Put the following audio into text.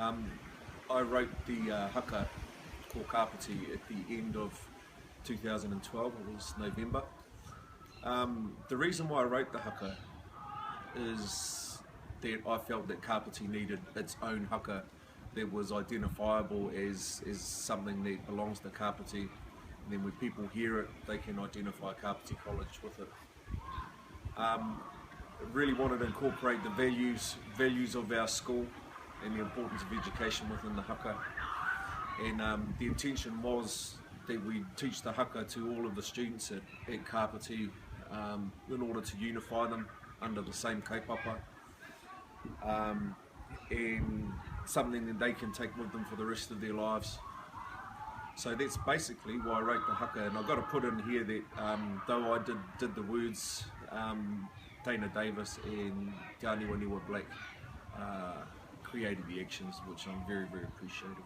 Um, I wrote the haka called Kapiti at the end of 2012, it was November. The reason why I wrote the haka is that I felt that Kapiti needed its own haka that was identifiable as something that belongs to Kapiti. And then when people hear it, they can identify Kapiti College with it. Really wanted to incorporate the values of our school and the importance of education within the haka. And the intention was that we teach the haka to all of the students at Kapiti in order to unify them under the same kaupapa, and something that they can take with them for the rest of their lives. So that's basically why I wrote the haka, and I've got to put in here that though I did the words, Dana Davis and Te Aniwa Black created the actions, which I'm very, very appreciative.